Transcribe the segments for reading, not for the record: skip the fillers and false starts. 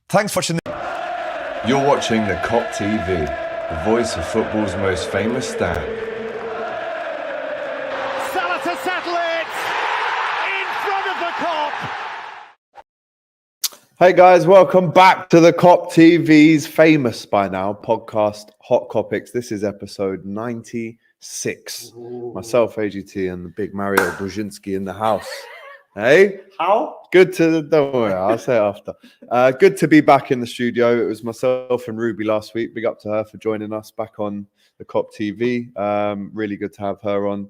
Thanks for watching. You're watching the Kop TV, the voice of football's most famous stand. Salah to settle it in front of the Kop. Hey guys, welcome back to the Kop TV's famous by now podcast, Hot Kopics. This is episode 96. Ooh. Myself, AGT, and the big Mario Brzezinski in the house. Hey? How? Good to, don't worry, I'll say it after. Good to be back in the studio. It was myself and Ruby last week. Big up to her for joining us back on the Kop TV. Really good to have her on.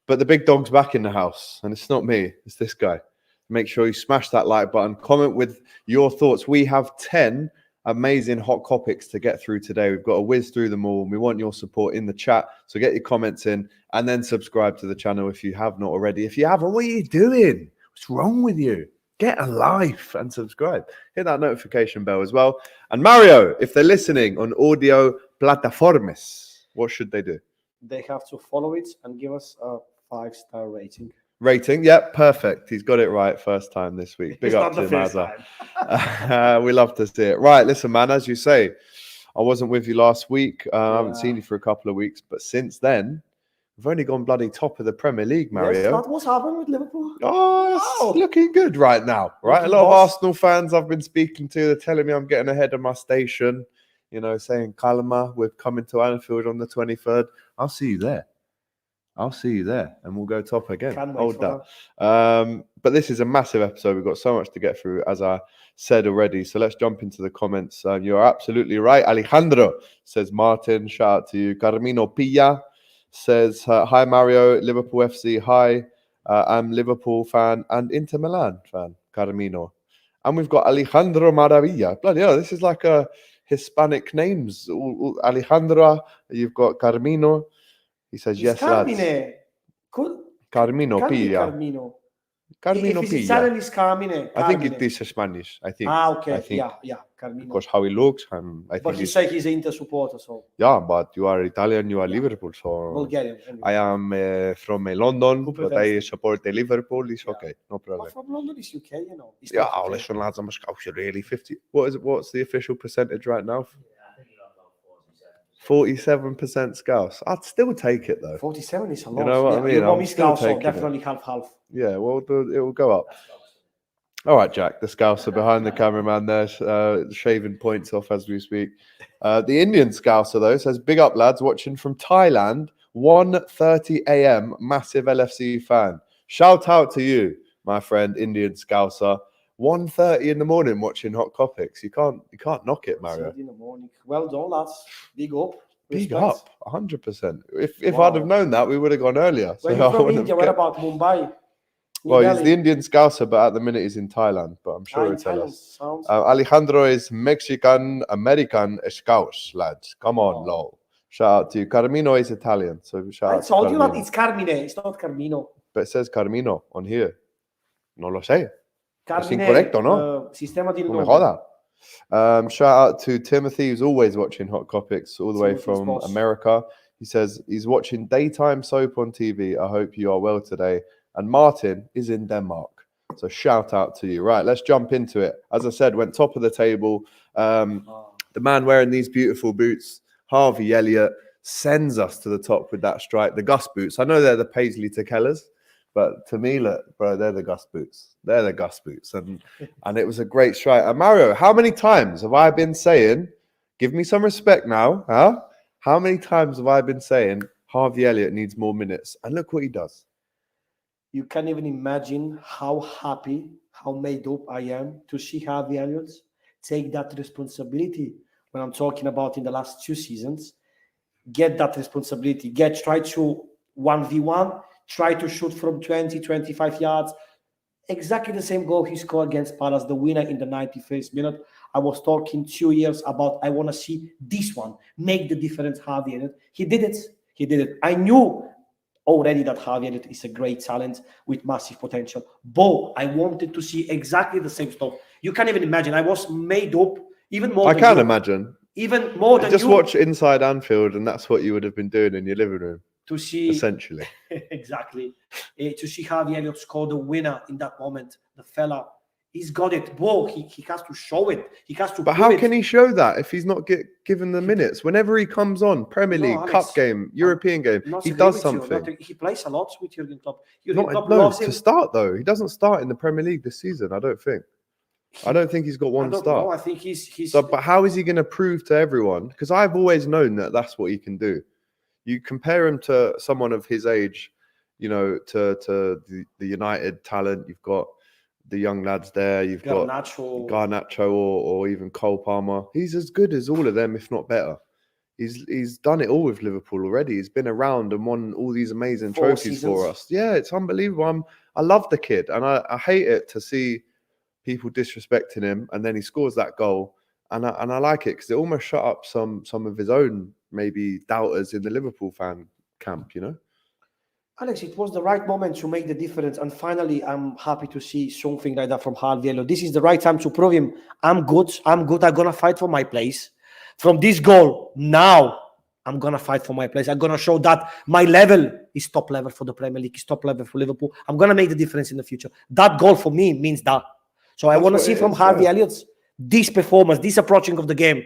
But the big dog's back in the house, and it's not me, it's this guy. Make sure you smash that like button. Comment with your thoughts. We have 10 amazing hot Kopics to get through today. We've got to whiz through them all. And we want your support in the chat. So get your comments in and then subscribe to the channel if you have not already. If you haven't, what are you doing? What's wrong with you? Get a life and subscribe. Hit that notification bell as well. And Mario, if they're listening on audio plataformas, what should they do? They have to follow it and give us a 5-star rating. Rating, yep, perfect. He's got it right first time this week. Big up to Mazza. We love to see it. Right, listen, man, as you say, I wasn't with you last week. I haven't seen you for a couple of weeks, but since then, we've only gone bloody top of the Premier League, Mario. Yes, what's happened with Liverpool? Oh, it's looking good right now, right? A lot of Arsenal fans I've been speaking to, they're telling me I'm getting ahead of my station, you know, saying, Kalama, we're coming to Anfield on the 23rd. I'll see you there. I'll see you there, and we'll go top again. Hold that. But this is a massive episode. We've got so much to get through, as I said already. So let's jump into the comments. You're absolutely right. Alejandro says, Martin, shout out to you. Carmino Pilla says, hi, Mario, Liverpool FC. Hi, I'm Liverpool fan and Inter Milan fan, Carmino. And we've got Alejandro Maravilla. Bloody hell, this is like a Hispanic names. Alejandra, you've got Carmino. He says, yes, lads. Carmino Pilla. Carmino if Pilla. Italian is Carmine. I think it is Spanish. I think. Okay. Yeah. Carmino. Because how he looks, I but think he said he's an Inter supporter, so. Yeah, but you are Italian, you are Liverpool, so. Bulgarian. Anyway. I am from London, but I support the Liverpool. It's okay, no problem. But from London, it's UK, you know. It's listen, lads, I'm a Scouser, really. 50. What is it? What's the official percentage right now? 47% Scouse. I'd still take it though. 47 is a lot. You know what I mean? You want me Scouse, so definitely half. Yeah, well, it will go up. All right, Jack, the Scouser behind the cameraman there, shaving points off as we speak. The Indian Scouser, though, says, big up, lads, watching from Thailand, 1:30 a.m., massive LFC fan. Shout out to you, my friend, Indian Scouser. 1:30 in the morning watching Hot Kopics. You can't knock it, Mario. In the morning. Well done, lads. Big up. Big up, 100%. If I'd have known that, we would have gone earlier. When you're from India, what about Mumbai? Well, he's the Indian Scouser, but at the minute he's in Thailand. But I'm sure he'll tell us. Alejandro is Mexican-American Scouts, lads. Come on, lol. Shout out to you. Carmino is Italian, so shout out to told you that it's Carmine. It's not Carmino. But it says Carmino on here. No lo sé. Carmine, es incorrecto, ¿no? Sistema di no me joda. Shout out to Timothy, who's always watching Hot Kopics all the way from America. He says he's watching daytime soap on TV. I hope you are well today. And Martin is in Denmark. So shout out to you. Right, let's jump into it. As I said, went top of the table. The man wearing these beautiful boots, Harvey Elliott, sends us to the top with that strike. The Gus boots. I know they're the Paisley Takellas. But to me, look, bro, they're the Gus boots. They're the Gus boots. And it was a great strike. And Mario, how many times have I been saying, give me some respect now, huh? How many times have I been saying Harvey Elliott needs more minutes? And look what he does. You can't even imagine how happy, how made up I am to see Harvey Elliott take that responsibility when I'm talking about in the last 2 seasons. Get that responsibility. Try to 1v1. Try to shoot from 20, 25 yards. Exactly the same goal he scored against Palace, the winner in the 91st minute. I was talking 2 years about I want to see this one make the difference, Harvey Elliott. He did it. I knew already that Harvey Elliott is a great talent with massive potential. But I wanted to see exactly the same stuff. You can't even imagine. I was made up even more. I can't imagine. Even more than just watch Inside Anfield, and that's what you would have been doing in your living room. To see essentially exactly to see Harvey Elliott score the winner in that moment, the fella He's got it. Whoa, he has to show it. He has to. But how can he show that if he's not given the minutes? Whenever he comes on, Premier League, Alex, Cup game, European game, he does something. He plays a lot with Jurgen Klopp. No, to start though. He doesn't start in the Premier League this season, I don't think. I don't think he's got one start. No, I think he's. So, but how is he going to prove to everyone? Because I've always known that that's what he can do. You compare him to someone of his age, you know, to the United talent. You've got the young lads there. You've got Garnacho or even Cole Palmer. He's as good as all of them, if not better. He's done it all with Liverpool already. He's been around and won all these amazing trophies for us. Yeah, it's unbelievable. I love the kid, and I hate it to see people disrespecting him, and then he scores that goal, and I like it because it almost shut up some of his own maybe doubters in the Liverpool fan camp, you know. Alex, it was the right moment to make the difference, and finally, I'm happy to see something like that from Harvey Elliott. This is the right time to prove him. I'm good. I'm gonna fight for my place. From this goal, now I'm gonna fight for my place. I'm gonna show that my level is top level for the Premier League, is top level for Liverpool. I'm gonna make the difference in the future. That goal for me means that. So I want to see from Harvey Elliott's this performance, this approaching of the game.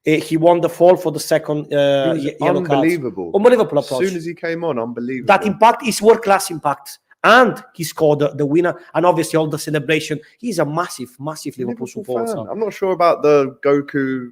He won the fall for the second yellow unbelievable. card. Unbelievable approach. As soon as he came on, unbelievable. That impact is world-class impact. And he scored the winner. And obviously all the celebration. He's a massive Liverpool supporter. I'm not sure about the Goku.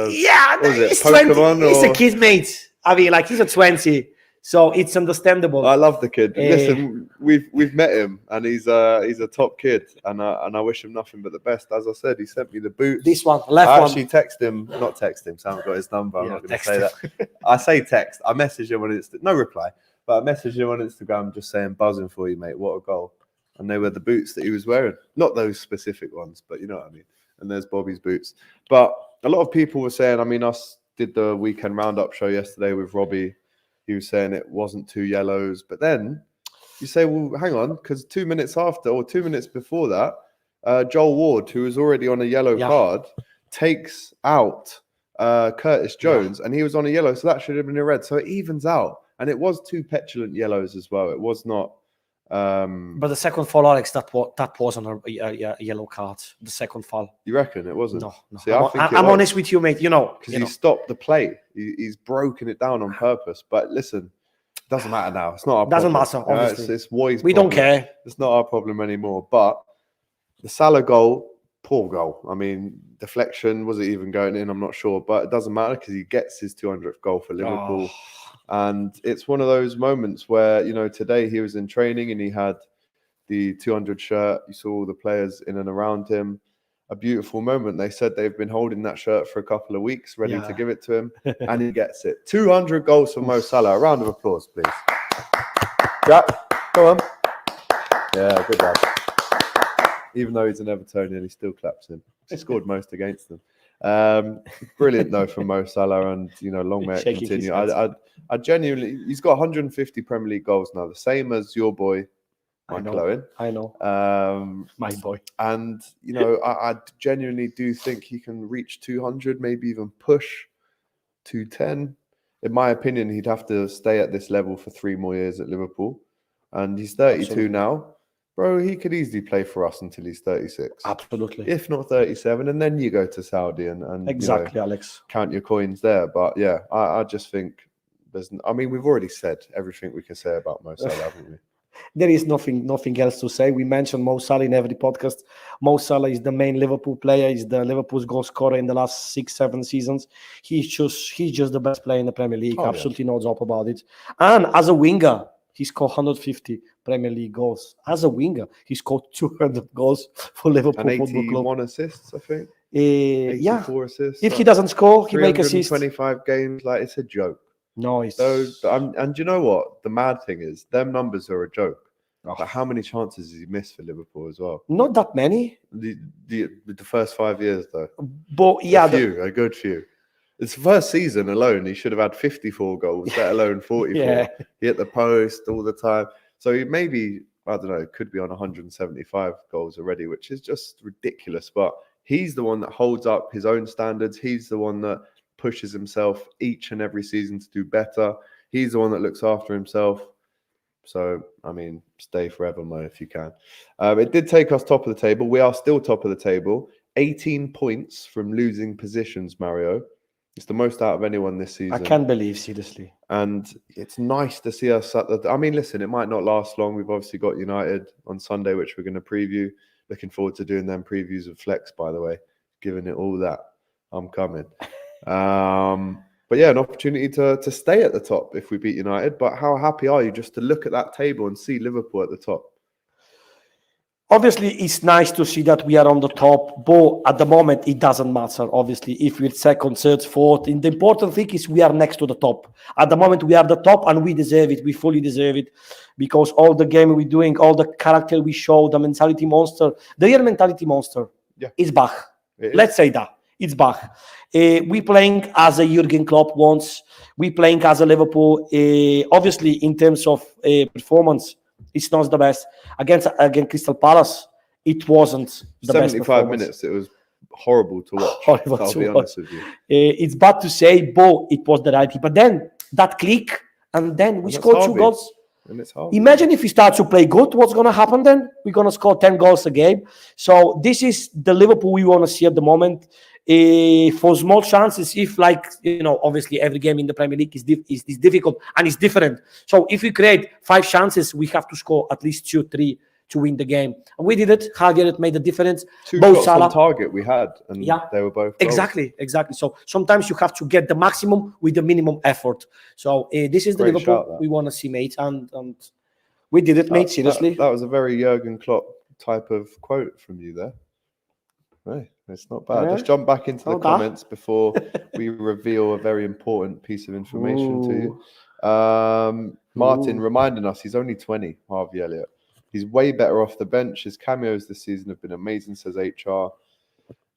He's 20. He's a kid, mate. I mean, like, he's a 20. So it's understandable. I love the kid. Listen, we've met him, and he's a top kid, and I wish him nothing but the best. As I said, he sent me the boots. This one, left one. I actually text him, not text him. Sam's got his number. I'm not going to say that. I say text. I message him on Instagram. No reply, but I messaged him on Instagram just saying, "Buzzing for you, mate. What a goal!" And they were the boots that he was wearing, not those specific ones, but you know what I mean. And there's Bobby's boots. But a lot of people were saying, I mean, us did the weekend roundup show yesterday with Robbie. He was saying it wasn't 2 yellows. But then you say, well, hang on, because 2 minutes after or 2 minutes before that, Joel Ward, who was already on a yellow card, takes out Curtis Jones, and he was on a yellow, so that should have been a red. So it evens out. And it was 2 petulant yellows as well. It was not... but the second foul, Alex, that was on a yellow card. The second foul. You reckon it wasn't? No. See, I'm honest with you, mate. You know, because he stopped the play. He's broken it down on purpose. But listen, it doesn't matter now. It's not our problem. Doesn't matter. Obviously, it's Woy's we problem. don't care. It's not our problem anymore. But the Salah goal, poor goal. I mean, deflection, was it even going in? I'm not sure, but it doesn't matter because he gets his 200th goal for Liverpool. And it's one of those moments where, you know, today he was in training and he had the 200 shirt. You saw all the players in and around him. A beautiful moment. They said they've been holding that shirt for a couple of weeks, ready to give it to him. And he gets it. 200 goals for Mo Salah. A round of applause, please. Jack, go on. Yeah, good lad. Even though he's an Evertonian, he still claps him. He scored most against them. Brilliant though from Mo Salah, and you know, long may it continue. I genuinely, he's got 150 Premier League goals now, the same as your boy Michael Owen. I know. My boy. And you know, I genuinely do think he can reach 200, maybe even push 210. In my opinion, he'd have to stay at this level for 3 more years at Liverpool, and he's 32 now. Bro, he could easily play for us until he's 36. Absolutely. If not 37, and then you go to Saudi and exactly, you know, Alex. Count your coins there. But yeah, I just think there's... I mean, we've already said everything we can say about Mo Salah, haven't we? There is nothing else to say. We mentioned Mo Salah in every podcast. Mo Salah is the main Liverpool player. He's the Liverpool's goal scorer in the last 6-7 seasons. He's just the best player in the Premier League. Absolutely no doubt about it. And as a winger, he scored 150 Premier League goals. As a winger, he scored 200 goals for Liverpool and Football Club. 81 assists, I think. 84 assists. If he doesn't score, he make assists. 325 games, like it's a joke. No, it's... and you know what? The mad thing is, them numbers are a joke. But how many chances has he missed for Liverpool as well? Not that many. The first 5 years, though. But yeah, a good few. It's the first season alone, he should have had 54 goals, let alone 44. He hit the post all the time. So he maybe, I don't know, could be on 175 goals already, which is just ridiculous. But he's the one that holds up his own standards. He's the one that pushes himself each and every season to do better. He's the one that looks after himself. So, I mean, stay forever, Mo, if you can. It did take us top of the table. We are still top of the table. 18 points from losing positions, Mario. It's the most out of anyone this season. I can't believe, seriously. And it's nice to see us at the... I mean, listen, it might not last long. We've obviously got United on Sunday, which we're going to preview. Looking forward to doing them previews of Flex, by the way. Giving it all that. I'm coming. But yeah, an opportunity to stay at the top if we beat United. But how happy are you just to look at that table and see Liverpool at the top? Obviously, it's nice to see that we are on the top, but at the moment, it doesn't matter, obviously, if we're second, third, fourth. And the important thing is we are next to the top. At the moment, we are the top, and we deserve it. We fully deserve it, because all the game we're doing, all the character we show, the mentality monster, the real mentality monster is back. Let's say that. It's back. We're playing as a Jurgen Klopp wants. We're playing as a Liverpool. Obviously, in terms of performance, it's not the best. Against Crystal Palace, it wasn't the best. 75 minutes, it was horrible to watch. Horrible I'll to be watch. honest with you. It's bad to say, but it was the right thing. But then that click, and then we scored 2 goals. And it's hard. Imagine if we start to play good, what's going to happen then? We're going to score 10 goals a game. So this is the Liverpool we want to see at the moment. For small chances, if obviously every game in the Premier League is difficult and it's different. So if we create 5 chances, we have to score at least 2, 3 to win the game. And we did it. Javier made the difference. 2 both shots Salah on target we had, and they were both goals. Exactly. So sometimes you have to get the maximum with the minimum effort. So this is the Great Liverpool shout, we want to see, mate. And we did it, mate, seriously. That was a very Jurgen Klopp type of quote from you there. Hey, it's not bad. Yeah. Let's jump back into the Not bad. comments before we reveal a very important piece of information to you. Martin reminding us he's only 20, Harvey Elliott. He's way better off the bench. His cameos this season have been amazing, says HR.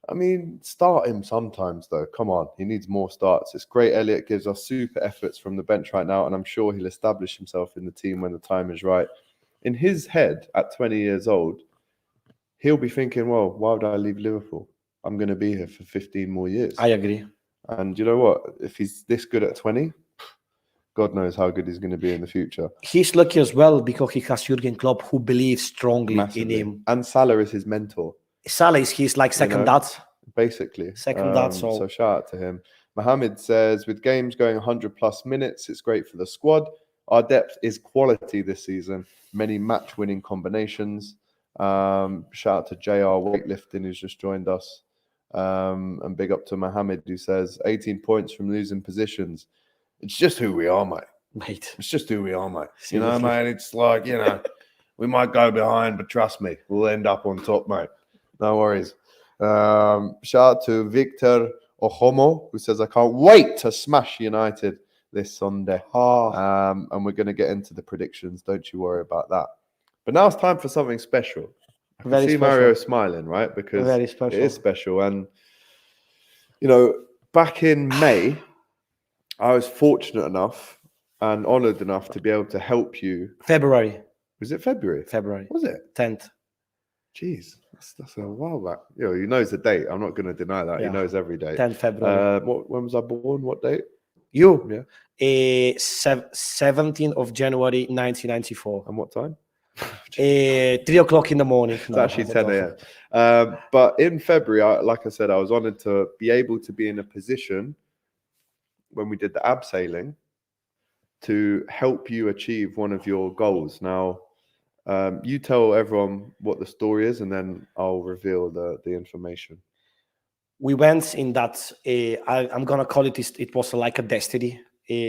I mean, start him sometimes, though. Come on. He needs more starts. It's great. Elliott gives us super efforts from the bench right now, and I'm sure he'll establish himself in the team when the time is right. In his head, at 20 years old, he'll be thinking, well, why would I leave Liverpool? I'm going to be here for 15 more years. I agree. And you know what? If he's this good at 20, God knows how good he's going to be in the future. He's lucky as well because he has Jurgen Klopp who believes strongly Massively. in him. And Salah is his mentor. Salah is his second dad. Basically. Second dad. So shout out to him. Mohammed says, with games going 100 plus minutes, it's great for the squad. Our depth is quality this season. Many match-winning combinations. Shout out to JR Weightlifting who's just joined us. And big up to Mohammed who says 18 points from losing positions. It's just who we are, mate. It's just who we are, mate. Seriously. You know, mate, it's like, we might go behind, but trust me, we'll end up on top, mate. No worries. Shout out to Victor Ohomo who says, I can't wait to smash United this Sunday. And we're going to get into the predictions. Don't you worry about that. But now it's time for something special. I can see Mario smiling, right? Because very special. It is special. And, back in May, I was fortunate enough and honoured enough to be able to help you. February. Was it February? February. Was it? 10th. Jeez, that's a while back. He knows the date. I'm not going to deny that. Yeah. He knows every date. 10th February. When was I born? What date? You? Yeah. 17th of January, 1994. And what time? 3 o'clock in the morning. It's actually 10 a.m. But in February, like I said, I was honoured to be able to be in a position when we did the abseiling to help you achieve one of your goals. Now, you tell everyone what the story is, and then I'll reveal the information. We went in that, I'm going to call it, it was like a destiny,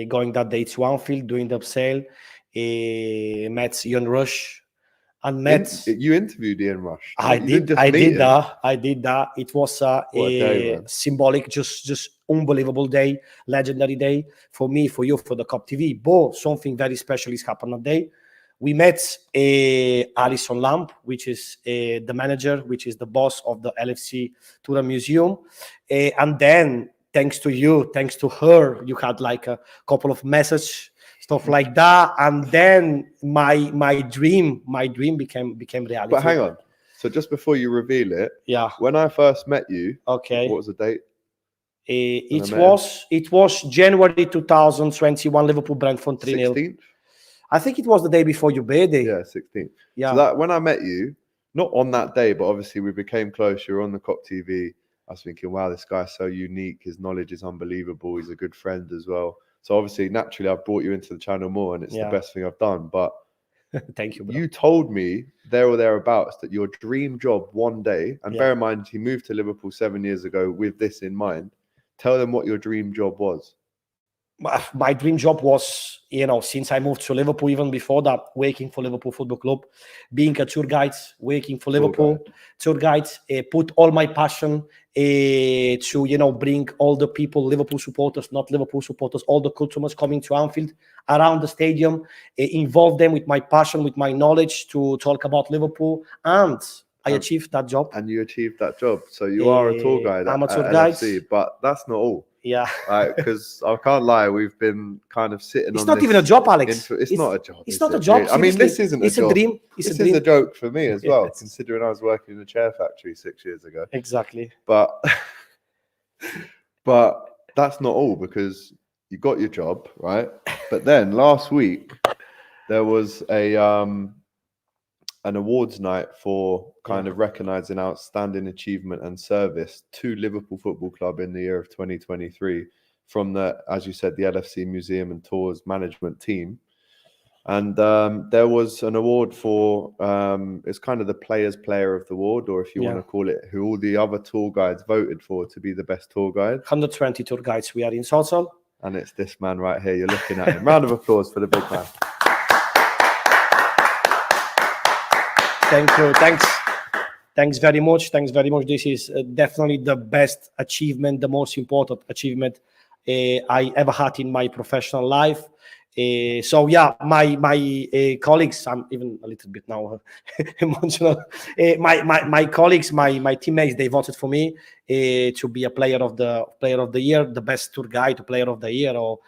going that day to Anfield, doing the abseil, met Ian Rush, and met... You interviewed Ian Rush. I did that. It was a symbolic, just unbelievable day, legendary day for me, for you, for the Kop TV. But something very special is happened that day. We met Alison Lamp, which is the manager, which is the boss of the LFC Tura Museum. And then, thanks to you, thanks to her, you had like a couple of messages, stuff like that. And then my dream became reality. But hang on. So just before you reveal it, when I first met you, what was the date? It was January 2021, Liverpool Brentford 3-0. 16th? I think it was the day before your birthday. Yeah, 16th. Yeah. So that when I met you, not on that day, but obviously we became close. You were on the Kop TV. I was thinking, wow, this guy's so unique. His knowledge is unbelievable. He's a good friend as well. So obviously, naturally, I've brought you into the channel more, and it's the best thing I've done. But thank you, bro. You told me there or thereabouts that your dream job one day, and bear in mind, he moved to Liverpool 7 years ago with this in mind. Tell them what your dream job was. My dream job was, since I moved to Liverpool, even before that, working for Liverpool Football Club, being a tour guide, working for Liverpool, tour guide, put all my passion to, bring all the people, Liverpool supporters, not Liverpool supporters, all the customers coming to Anfield, around the stadium, involve them with my passion, with my knowledge to talk about Liverpool, and I achieved that job. And you achieved that job. So you are a tour guide I'm a tour at guide. LFC, but that's not all. Yeah. Because I can't lie, we've been kind of sitting it's on not this even a job, Alex. It's not a job. It's not a job. I mean, this isn't a job. It's a dream. This is a joke for me as well, considering I was working in a chair factory 6 years ago. Exactly. But that's not all, because you got your job, right? But then last week there was an awards night for kind of recognizing outstanding achievement and service to Liverpool Football Club in the year of 2023 from the, as you said, the LFC Museum and Tours management team. And there was an award for, it's kind of the Players Player of the Award, or if you want to call it, who all the other tour guides voted for to be the best tour guide. 120 tour guides we are in total. And it's this man right here. You're looking at him. Round of applause for the big man. Thank you. Thanks very much. This is definitely the best achievement, the most important achievement I ever had in my professional life. So yeah, my colleagues, I'm even a little bit now emotional. My colleagues, my teammates, they voted for me to be a player of the year, the best tour guide, player of the year, or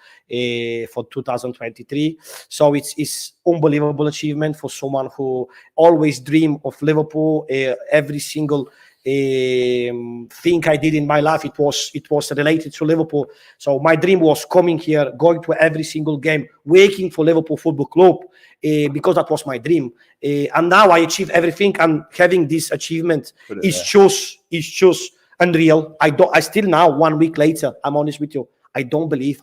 for 2023. So it's unbelievable achievement for someone who always dream of Liverpool. Every single thing I did in my life, it was related to Liverpool. So my dream was coming here, going to every single game, working for Liverpool Football Club, because that was my dream. And now I achieve everything, and having this achievement is just unreal. I still now, 1 week later, I'm honest with you, I can't believe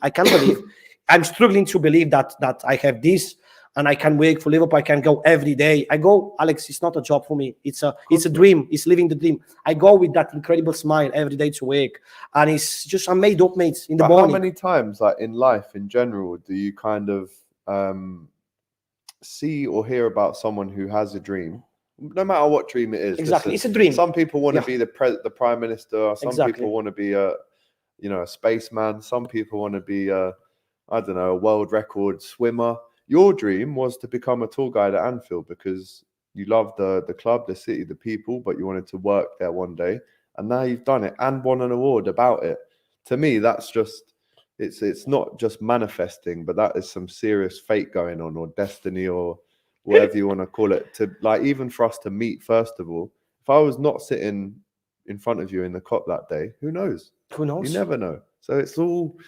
I'm struggling to believe that I have this. And I can work for Liverpool. I can go every day. I go, Alex, it's not a job for me. It's a dream. It's living the dream. I go with that incredible smile every day to work. And it's just, I'm made up, mates, in the morning. How many times, like in life in general, do you kind of see or hear about someone who has a dream? No matter what dream it is. Exactly. Listen, it's a dream. Some people want to be the prime minister. Some people want to be a spaceman. Some people want to be a world record swimmer. Your dream was to become a tour guide at Anfield because you love the club, the city, the people, but you wanted to work there one day. And now you've done it and won an award about it. To me, that's just, it's not just manifesting, but that is some serious fate going on, or destiny, or whatever you want to call it. To, like, even for us to meet, first of all, if I was not sitting in front of you in the Kop that day, who knows? Who knows? You never know. So it's all,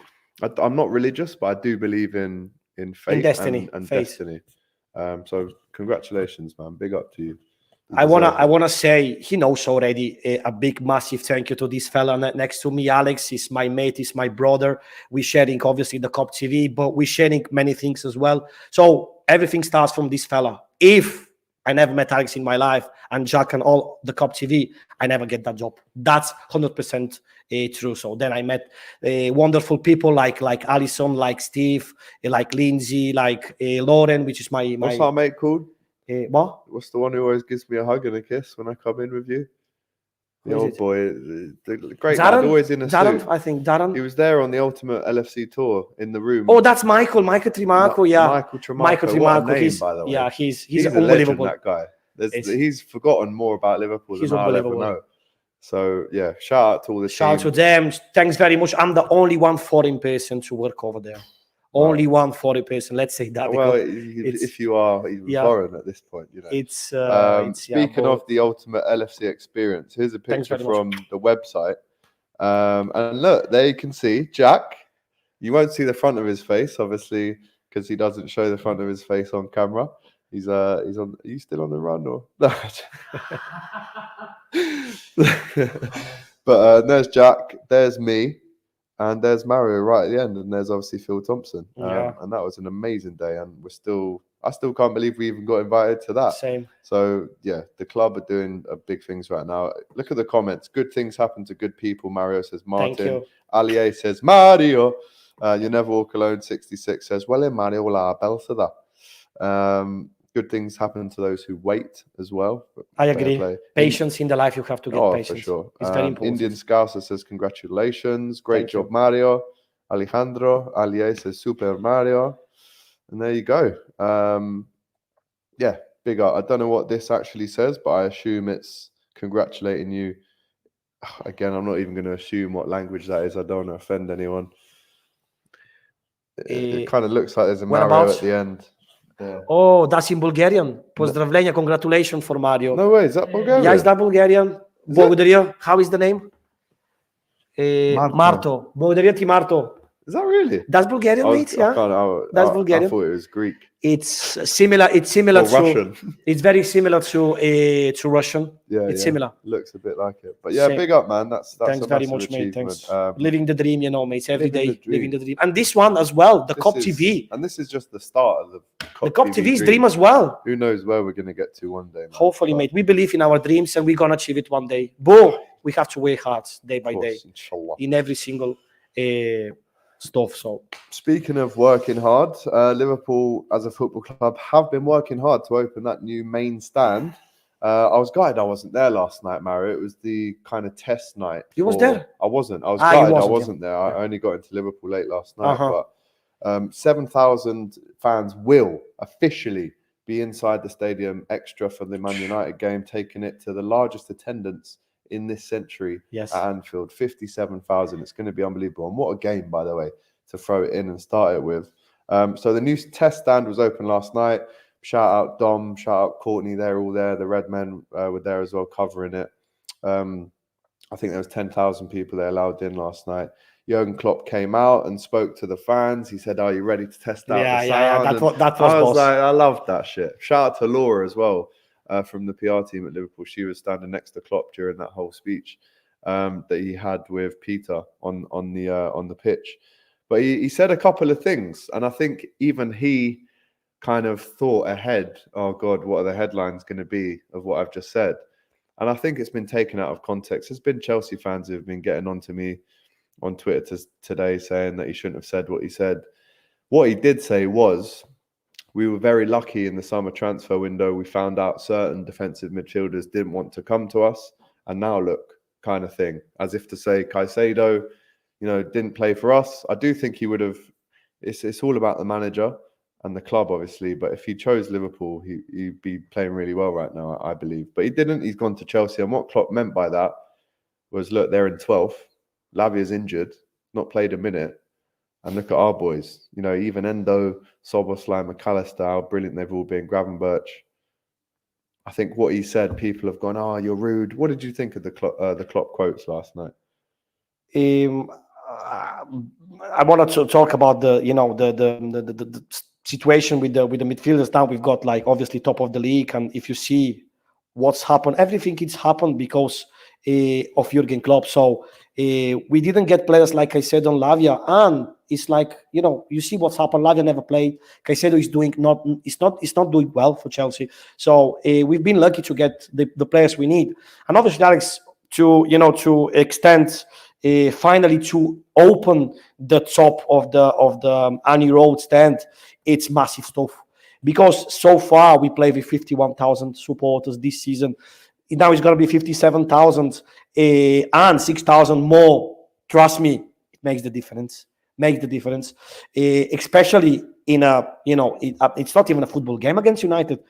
I'm not religious, but I do believe in fate and destiny. So congratulations, man. Big up to you. I wanna say, he knows already, a big massive thank you to this fella next to me. Alex is my mate, is my brother. We're sharing obviously the Kop TV, but we're sharing many things as well. So everything starts from this fella. If I never met Alex in my life, and Jack and all the Kop TV, I never get that job. That's 100% true. So then I met wonderful people like Alison, like Steve, like Lindsay, like Lauren, which is my What's our mate called? What? What's the one who always gives me a hug and a kiss when I come in with you? The old boy, the great lad, always in a suit. I think Darren. He was there on the Ultimate LFC tour in the room. Oh, that's Michael Trimarco, yeah. Michael Trimarco. Michael Trimarco. What a name, by the way. Yeah, he's Legend, unbelievable. that guy. He's forgotten more about Liverpool than I'll ever know. So yeah, shout out to all the shout out to them. Thanks very much. I'm the only one foreign person to work over there. Only one foreign person. Let's say that. Well, if you are even foreign at this point, you know. Speaking of the Ultimate LFC experience, here's a picture from the website. And look, there you can see Jack. You won't see the front of his face, obviously. because he doesn't show the front of his face on camera. He's on. Are you still on the run or? No. But there's Jack, there's me, and there's Mario right at the end, and there's obviously Phil Thompson. And that was an amazing day, and I still can't believe we even got invited to that. Same. So yeah, the club are doing big things right now. Look at the comments. Good things happen to good people. Mario says Martin. Thank you. Alié says Mario. You never walk alone. 66 says well, Mario la belsa da. Good things happen to those who wait as well. I agree. Patience in the life, you have to get patience. For sure. It's very important. Indian Scouser says congratulations. Great job, Mario. Alejandro Alié says Super Mario. And there you go. Yeah, big up. I don't know what this actually says, but I assume it's congratulating you. Again, I'm not even going to assume what language that is. I don't want to offend anyone. It kind of looks like there's a Mario at the end. Yeah. Oh, that's in Bulgarian. Pozdravlenia, congratulations for Mario. No way, is that Bulgarian? Yeah, is that Bulgarian? Благодаря. How is the name? Marto. Благодаря ти, Marto. Is that really? That's Bulgarian, mate. Yeah, that's Bulgarian. I thought it was Greek. It's similar. It's similar to Russian. It's very similar to Russian. Yeah, it's similar. Looks a bit like it, but yeah, big up, man. That's thanks a very much, achievement. mate. Thanks. Living the dream, mate. Every day, living the dream. And this one as well, the Kop TV. And this is just the start of the Kop TV's dream as well. Who knows where we're gonna get to one day? Man. Hopefully, mate. We believe in our dreams, and we're gonna achieve it one day. But we have to work hard day by day in every single stuff. So speaking of working hard, Liverpool as a football club have been working hard to open that new main stand. I was gutted I wasn't there last night, Mario. It was the kind of test night. You was there? I wasn't. I was gutted I wasn't there. I only got into Liverpool late last night. But 7,000 fans will officially be inside the stadium extra for the Man United game, taking it to the largest attendance in this century at Anfield. 57,000. It's going to be unbelievable. And what a game, by the way, to throw it in and start it with. So the new test stand was open last night. Shout out Dom, shout out Courtney. They're all there. The Red Men were there as well, covering it. I think there was 10,000 people they allowed in last night. Jurgen Klopp came out and spoke to the fans. He said, "Are you ready to test out the sound?" Yeah. That was I was like, I loved that shit. Shout out to Laura as well. From the PR team at Liverpool. She was standing next to Klopp during that whole speech that he had with Peter on the pitch. But he said a couple of things, and I think even he kind of thought ahead. Oh God, what are the headlines going to be of what I've just said? And I think it's been taken out of context. There's been Chelsea fans who've been getting on to me on Twitter today saying that he shouldn't have said what he said. What he did say was, we were very lucky in the summer transfer window. We found out certain defensive midfielders didn't want to come to us. And now look, kind of thing. As if to say, Caicedo, didn't play for us. I do think he would have. It's all about the manager and the club, obviously. But if he chose Liverpool, he'd be playing really well right now, I believe. But he didn't. He's gone to Chelsea. And what Klopp meant by that was, look, they're in 12th. Lavia's injured, not played a minute. And look at our boys, even Endo, Szoboszlai, McAllister, how brilliant they've all been, Gravenberch. I think what he said, people have gone, "Oh, you're rude." What did you think of the Klopp quotes last night? I wanted to talk about the situation with the midfielders. Now we've got obviously top of the league, and if you see what's happened, everything it's happened because of Jurgen Klopp. So we didn't get players like I said on Lavia, and it's you see what's happened. Lavia never played. Caicedo is not doing well for Chelsea. So we've been lucky to get the players we need, and obviously Alex to extend finally to open the top of the Annie Road stand. It's massive stuff because so far we play with 51,000 supporters this season. Now it's going to be 57,000 and 6,000 more. Trust me, it makes the difference. Especially in it's not even a football game against United.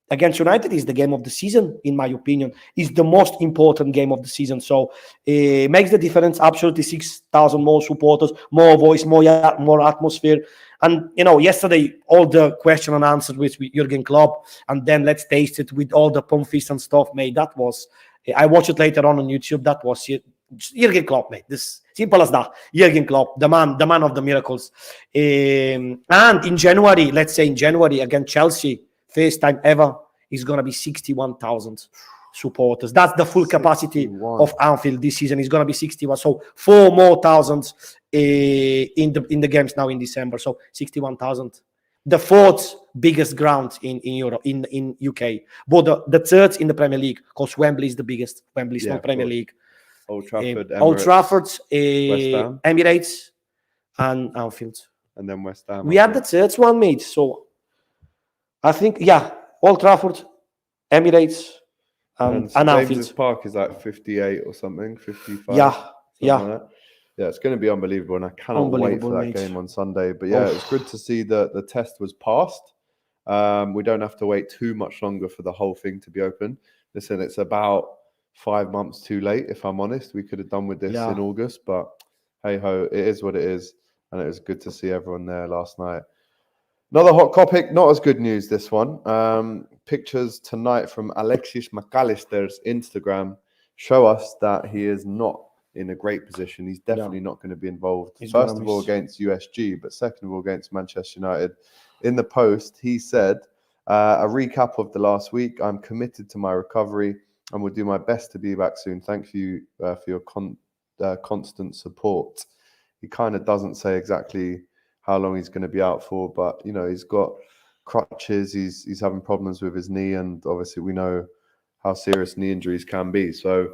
Against United is the game of the season, in my opinion. It's the most important game of the season. So it makes the difference. Absolutely, 6,000 more supporters, more voice, more atmosphere. And yesterday all the question and answer with Jurgen Klopp, and then let's taste it with all the pommes frites and stuff. Mate, that was. I watched it later on YouTube. That was it. Jurgen Klopp, mate. This simple as that. Jurgen Klopp, the man of the miracles. And in January, let's say in January against Chelsea, first time ever, is gonna be 61,000 supporters. That's the full capacity 61. of Anfield this season. It's gonna be 61. So 4 more thousands in the games now in December. So 61,000. The fourth biggest ground in Europe, in UK, but the third in the Premier League, because Wembley is the biggest. Wembley is not Premier League. Old Trafford, Old Emirates, Trafford, West Ham. Emirates, and Anfield. and then West Ham. We I had the think. third one, mate. So I think, Old Trafford, Emirates, and St. Anfield. James's Park is like 58 or something, 55. Yeah, something yeah. like that. Yeah, it's going to be unbelievable, and I cannot wait for that Mate. game on Sunday. But yeah, Oof. it's good to see that the test was passed. We don't have to wait too much longer for the whole thing to be open. Listen, it's about 5 months too late, if I'm honest. We could have done with this in August, but hey ho, it is what it is. And it was good to see everyone there last night. Another hot Kopic, not as good news, this one. Pictures tonight from Alexis McAllister's Instagram show us that he is not in a great position. He's definitely not going to be involved. He's First gonna of all, miss. against USG, but second of all, against Manchester United. In the post, he said, a recap of the last week. I'm committed to my recovery and will do my best to be back soon. Thank you for your constant support. He kind of doesn't say exactly how long he's going to be out for, but you know, he's got crutches. He's having problems with his knee, and obviously we know how serious knee injuries can be. So,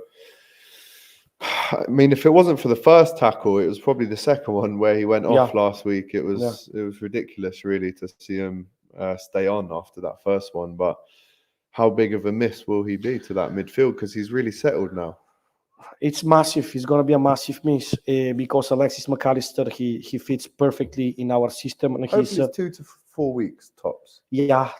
I mean, if it wasn't for the first tackle, it was probably the second one where he went off last week. It was ridiculous, really, to see him stay on after that first one. But how big of a miss will he be to that midfield? Because he's really settled now. It's massive. It's going to be a massive miss because Alexis McAllister, he fits perfectly in our system. And Hopefully he's, it's 2 to 4 weeks tops.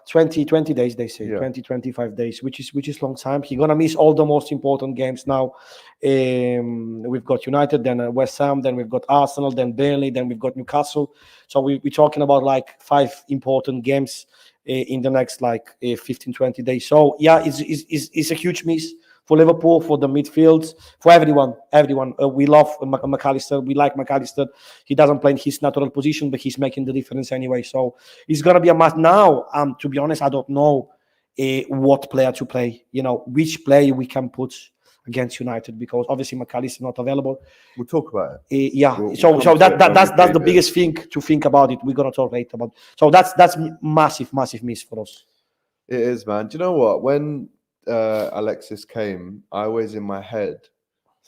20 days, they say, 20-25 days, which is long time. He's going to miss all the most important games now. We've got United, then West Ham, then we've got Arsenal, then Burnley, then we've got Newcastle. So we're talking about like 5 important games in the next like 15-20 days. So it's a huge miss for Liverpool, for the midfield, for everyone. We love McAllister. We like McAllister. He doesn't play in his natural position, but he's making the difference anyway. So it's going to be a must. Now, to be honest, I don't know what player to play. You know, which player we can put against United, because obviously McAllister not available. We'll talk about it. So that's the biggest thing to think about it. We're going to talk later about. So that's massive miss for us. It is, man. Do you know what? When Alexis came, I always in my head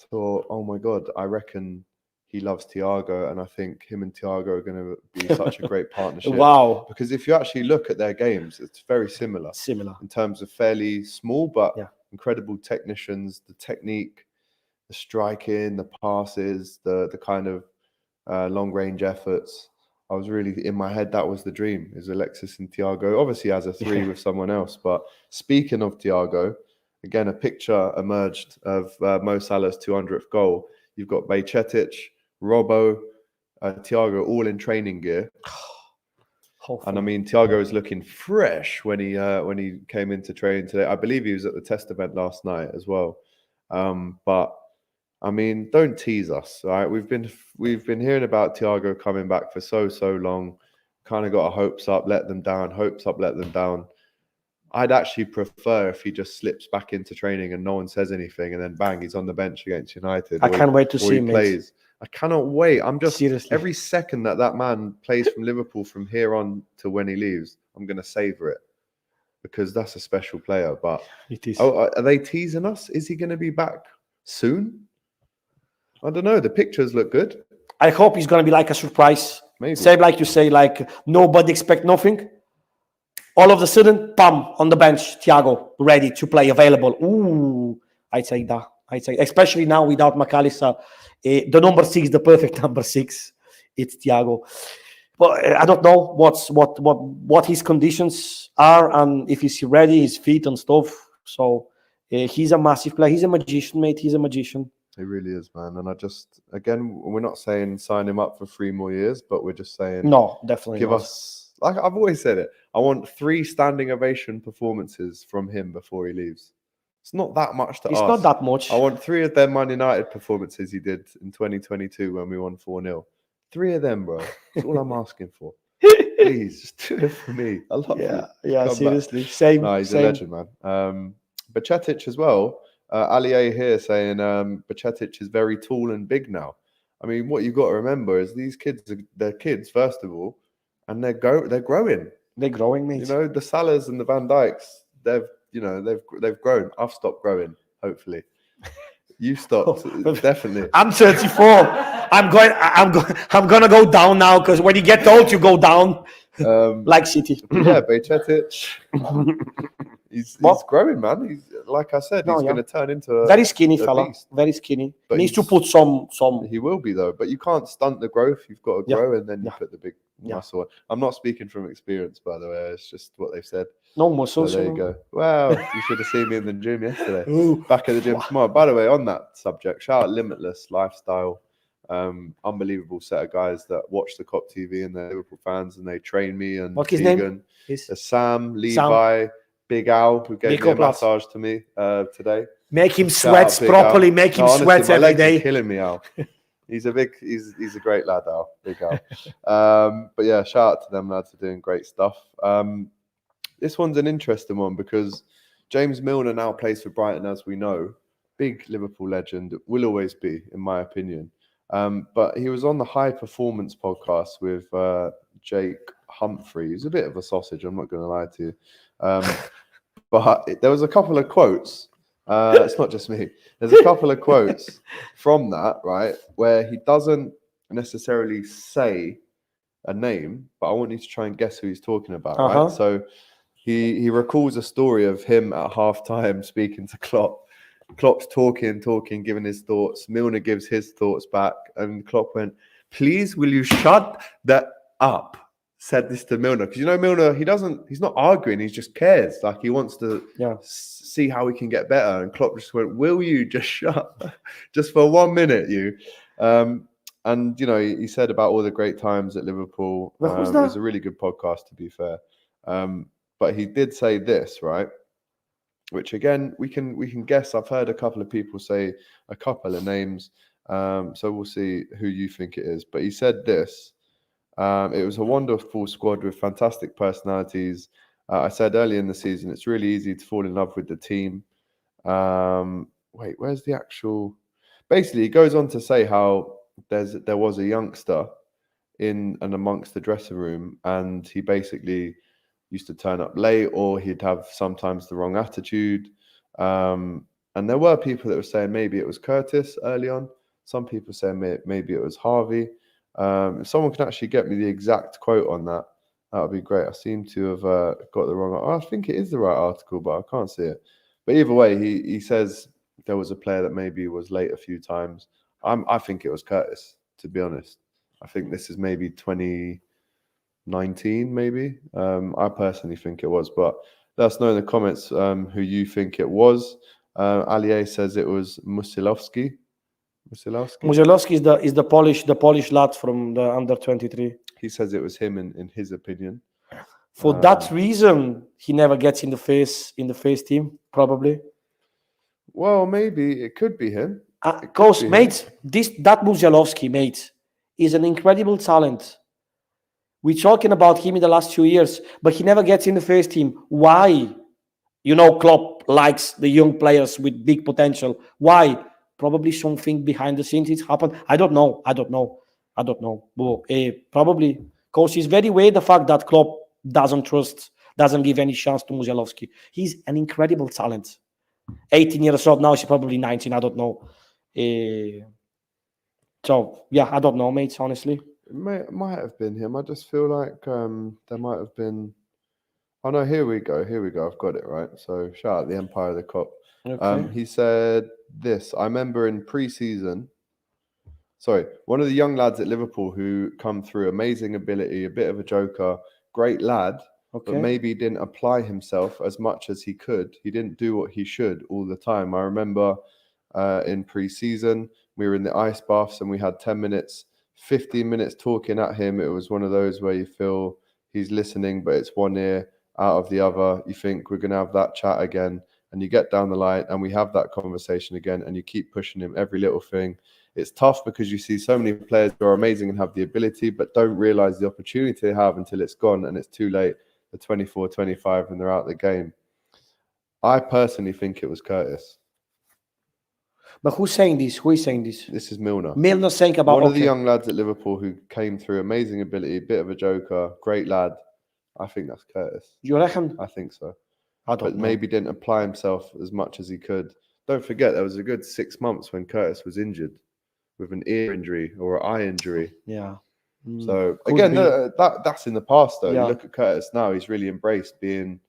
thought, oh my God, I reckon he loves Thiago, and I think him and Thiago are going to be such a great partnership. Wow. Because if you actually look at their games, it's very similar in terms of fairly small but incredible technicians, the technique, the striking, the passes, the kind of long range efforts. I was really in my head, that was the dream, is Alexis and Thiago, obviously as a 3 with someone else. But speaking of Thiago, again, a picture emerged of Mo Salah's 200th goal. You've got Bajcetic, Robbo, Thiago all in training gear. And I mean, Thiago is looking fresh when he came into training today. I believe he was at the test event last night as well. But I mean, don't tease us, all right? We've been hearing about Thiago coming back for so long. Kind of got our hopes up, let them down. Hopes up, let them down. I'd actually prefer if he just slips back into training and no one says anything, and then bang, he's on the bench against United. I can't wait to see him. Plays. I cannot wait. I'm just seriously, every second that man plays from Liverpool from here on to when he leaves, I'm going to savor it, because that's a special player. But it is. Oh, are they teasing us? Is he going to be back soon? I don't know. The pictures look good. I hope he's going to be like a surprise. Maybe. Same like you say, like nobody expect nothing. All of a sudden, bam, on the bench, Thiago, ready to play, available. Ooh, I take that. Especially now without McAllister, the number 6, the perfect number 6, it's Thiago. But I don't know what his conditions are, and if he's ready, his feet and stuff. So he's a massive player. He's a magician, mate. He's a magician. He really is, man. And I just, again, we're not saying sign him up for 3 more years, but we're just saying, no, definitely give us, like I've always said it, I want 3 standing ovation performances from him before he leaves. It's not that much to It's ask. not that much. I want 3 of their Man United performances he did in 2022 when we won 4-0. 3 of them, bro. That's all I'm asking for. Please, just do it for me. I love you. Yeah, Come back. seriously. Same. No, he's same. a legend, man. Bajcetic as well. Ali A here saying Bajcetic is very tall and big now. I mean, what you've got to remember is these kids, they're kids, first of all, and they're growing. They're growing, mate. You know, the Salahs and the Van Dijks, they've grown. I've stopped growing, hopefully. You stopped, definitely. I'm 34. I'm gonna go down now because when you get old, you go down. Like City. Yeah, Bajcetic. He's growing, man. He's like I said, he's going to turn into a very skinny a fella. beast. Very skinny. But Needs to put some. He will be though, but you can't stunt the growth. You've got to grow, and then you put the big muscle on. I'm not speaking from experience, by the way. It's just what they've said. No muscles. So there you go. Wow, you should have seen me in the gym yesterday. Ooh. Back at the gym tomorrow. By the way, on that subject, shout out Limitless Lifestyle. Unbelievable set of guys that watch the Kop TV and they're Liverpool fans, and they train me and What's his Vegan. name? Sam, Levi, Big Al, who gave me a massage to me today. Make him sweat properly. Make him sweat every day. Killing me, Al. He's a great lad, Al. Big Al. But yeah, shout out to them lads for doing great stuff. This one's an interesting one because James Milner now plays for Brighton, as we know. Big Liverpool legend, will always be, in my opinion. But he was on the High Performance podcast with Jake Humphrey. He's a bit of a sausage, I'm not going to lie to you. But there was a couple of quotes. It's not just me. There's a couple of quotes from that, right, where he doesn't necessarily say a name, but I want you to try and guess who he's talking about, right? So he recalls a story of him at halftime speaking to Klopp. Klopp's talking, giving his thoughts. Milner gives his thoughts back, and Klopp went, "Please, will you shut that up?" Said this to Milner, because you know Milner, he's not arguing, he just cares. Like he wants to see how he can get better. And Klopp just went, "Will you just shut, just for 1 minute, you?" And you know, he said about all the great times at Liverpool. It was a really good podcast, to be fair. But he did say this, right? Which again, we can guess. I've heard a couple of people say a couple of names, so we'll see who you think it is. But he said this: it was a wonderful squad with fantastic personalities. I said earlier in the season, it's really easy to fall in love with the team. Wait, where's the actual? Basically, he goes on to say how there was a youngster in and amongst the dressing room, and he basically used to turn up late, or he'd have sometimes the wrong attitude. And there were people that were saying maybe it was Curtis early on. Some people saying maybe it was Harvey. If someone can actually get me the exact quote on that, that would be great. I seem to have got the wrong. I think it is the right article, but I can't see it. But either way, he says there was a player that maybe was late a few times. I think it was Curtis, to be honest. I think this is maybe 2019, maybe. I personally think it was, but let us know in the comments who you think it was. Alier says it was Musialowski. Musialowski is the Polish lad from the under 23. He says it was him in his opinion. For that reason, he never gets in the face team, probably. Well, maybe it could be him. Because, mate, that Musialowski, mate, is an incredible talent. We're talking about him in the last 2 years, but he never gets in the first team. Why? You know, Klopp likes the young players with big potential. Why? Probably something behind the scenes it's happened. I don't know. But, probably because he's very aware the fact that Klopp doesn't give any chance to Musialowski. He's an incredible talent. 18 years old now, he's probably 19. I don't know. So yeah, I don't know, mate. Honestly, it might have been him. I just feel like there might have been. Oh no, here we go. I've got it right. So shout out the Empire of the Kop. Okay. He said this. I remember in pre-season. Sorry, one of the young lads at Liverpool who come through, amazing ability, a bit of a joker, great lad, but maybe didn't apply himself as much as he could. He didn't do what he should all the time. I remember in pre-season, we were in the ice baths and we had 10 minutes, 15 minutes talking at him. It was one of those where you feel he's listening, but it's one ear out of the other. You think we're going to have that chat again. and you get down the line and we have that conversation again and you keep pushing him every little thing. It's tough because you see so many players who are amazing and have the ability, but don't realize the opportunity they have until it's gone and it's too late. They're 24, 25 and they're out the game. I personally think it was Curtis. But who's saying this? Who is saying this? This is Milner. Milner saying about one of the young lads at Liverpool who came through, amazing ability, bit of a joker, great lad. I think that's Curtis. You reckon? I think so. I don't know. Maybe didn't apply himself as much as he could. Don't forget, there was a good 6 months when Curtis was injured with an ear injury or an eye injury. Yeah. So Could again, be. that's in the past though. Yeah. You look at Curtis now; he's really embraced being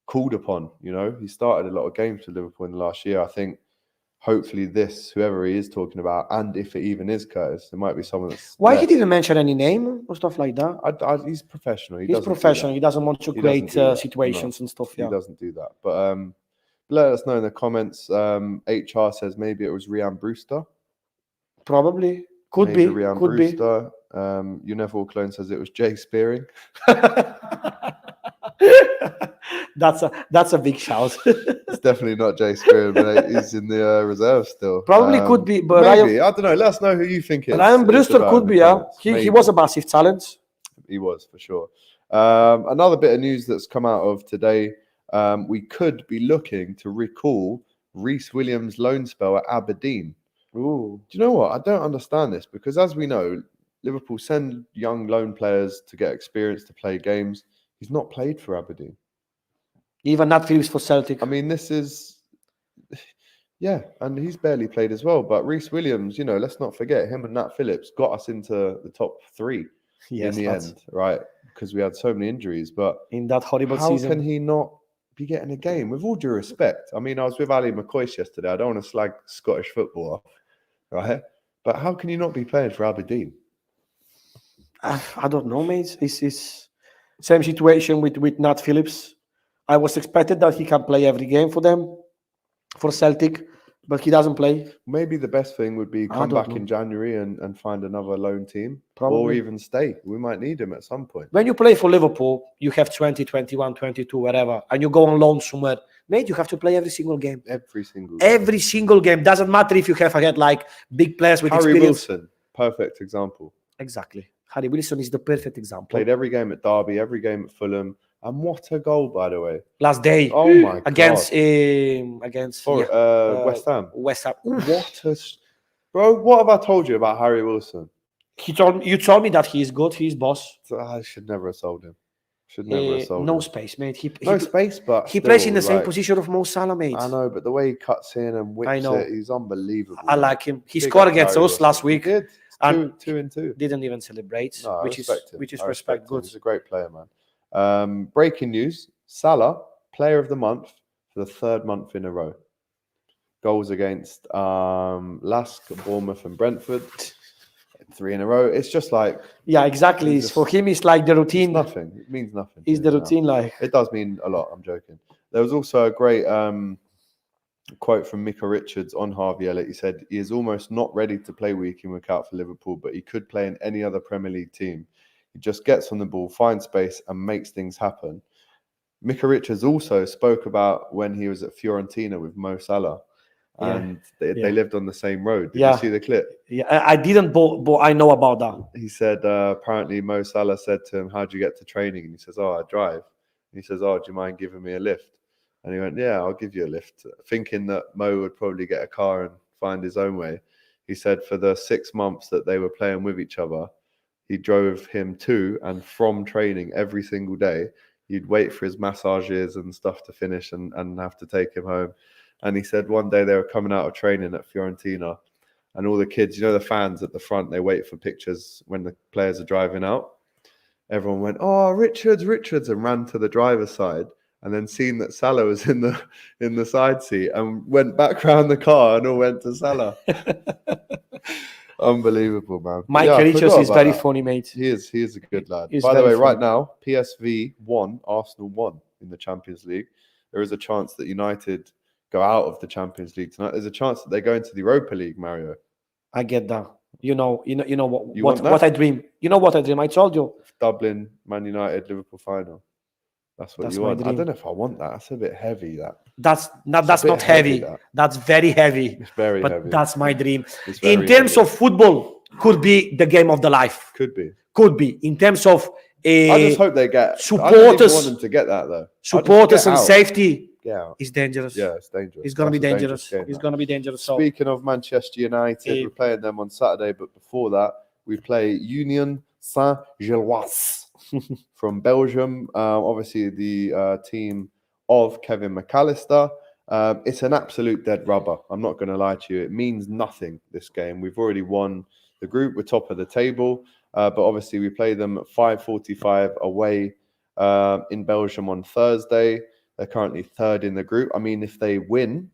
called upon. You know, he started a lot of games for Liverpool in the last year. I think hopefully this, whoever he is talking about, and if it even is Curtis, there might be someone that's. Why he didn't mention any name or stuff like that? He's professional. He's professional. He doesn't want to create situations and stuff. He Yeah. doesn't do that. But let us know in the comments. HR says maybe it was Ryan Brewster. Probably. Could be. Ryan Could Brewster. Universal Clone says it was Jay Spearing. That's a big shout. It's definitely not Jay Spearing, but he's in the reserve still. Probably could be, but maybe. I don't know. Let us know who you think it is. Ryan Brewster could be, yeah. He was a massive talent. He was, for sure. Another bit of news that's come out of today, we could be looking to recall Rhys Williams' loan spell at Aberdeen. Ooh. Do you know what? I don't understand this because, as we know, Liverpool send young loan players to get experience to play games. He's not played for Aberdeen. Even Nat Phillips for Celtic. I mean, this is... Yeah, and he's barely played as well. But Rhys Williams, you know, let's not forget, him and Nat Phillips got us into the top 3 in the end, right? Because we had so many injuries. But in that horrible how season. can he not be getting a game? With all due respect, I mean, I was with Ali McCoy yesterday. I don't want to slag Scottish football off, right? But how can you not be playing for Aberdeen? I don't know, mate. It's same situation with Nat Phillips. I was expected that he can play every game for them, for Celtic, but he doesn't play. Maybe the best thing would be come back in January and find another loan team. Probably. Or even stay. We might need him at some point. When you play for Liverpool, you have 20, 21, 22, whatever, and you go on loan somewhere. Mate, you have to play every single game. Every single game. Doesn't matter if you have had like big players with experience. Harry Wilson, perfect example. Exactly. Harry Wilson is the perfect example. Played every game at Derby, every game at Fulham. And what a goal, by the way. Last day. Oh my against, God. West Ham. West Ham. What a... Bro, what have I told you about Harry Wilson? You told me that he is good, he's boss. I should never have sold him. No him. Space, mate. No space, but he plays in the same position of Mo Salah, mate. I know, but the way he cuts in and whips it, he's unbelievable. I like him. He scored against us last week. He did. And 2-2. Didn't even celebrate, no, which is respect good. He's a great player, man. Breaking news: Salah, Player of the Month for the 3rd month in a row. Goals against Lask, Bournemouth, and Brentford. 3 in a row. It's just like... Yeah, exactly. For him, it's like the routine. It's nothing. It means nothing. It's the routine, like... It does mean a lot. I'm joking. There was also a great quote from Micah Richards on Harvey Elliott. He said, he is almost not ready to play week in, week out for Liverpool, but he could play in any other Premier League team. He just gets on the ball, finds space, and makes things happen. Micah Richards also spoke about when he was at Fiorentina with Mo Salah. And they lived on the same road. Did you see the clip? Yeah, I didn't, but I know about that. He said, apparently Mo Salah said to him, how'd you get to training? And he says, I drive. And he says, do you mind giving me a lift? And he went, yeah, I'll give you a lift. Thinking that Mo would probably get a car and find his own way. He said for the 6 months that they were playing with each other, he drove him to and from training every single day. You'd wait for his massages and stuff to finish and have to take him home. And he said one day they were coming out of training at Fiorentina and all the kids, the fans at the front, they wait for pictures when the players are driving out. Everyone went, oh, Richards, and ran to the driver's side and then seen that Salah was in the side seat and went back round the car and all went to Salah. Unbelievable, man. Mike Richards is very funny, mate. He is a good lad. By the way, right now, PSV won, Arsenal won in the Champions League. There is a chance that United go out of the Champions League tonight. There's a chance that they go into the Europa League, Mario. I get that. You know what I dream. You know what I dream. I told you. Dublin, Man United, Liverpool final. That's what That's you my want. I dream. don't know if I want that. That's a bit heavy. That's not bit heavy. that. That's very heavy. It's very But heavy. that's my dream. It's In very terms heavy. of football, could be the game of the life. Could be. Could be. In terms of I just hope they get. I don't even supporters. want them to get that though. Supporters and out. safety. Get out. It's dangerous. Yeah, it's dangerous. It's going to be That's a dangerous. game, It's that. going to be dangerous. So, Speaking of Manchester United, we're playing them on Saturday, but before that, we play Union Saint-Gilloise from Belgium. Obviously, the team of Kevin McAllister. It's an absolute dead rubber. I'm not going to lie to you. It means nothing, this game. We've already won the group. We're top of the table. But obviously, we play them at 5:45 away in Belgium on Thursday. They're currently third in the group. I mean, if they win,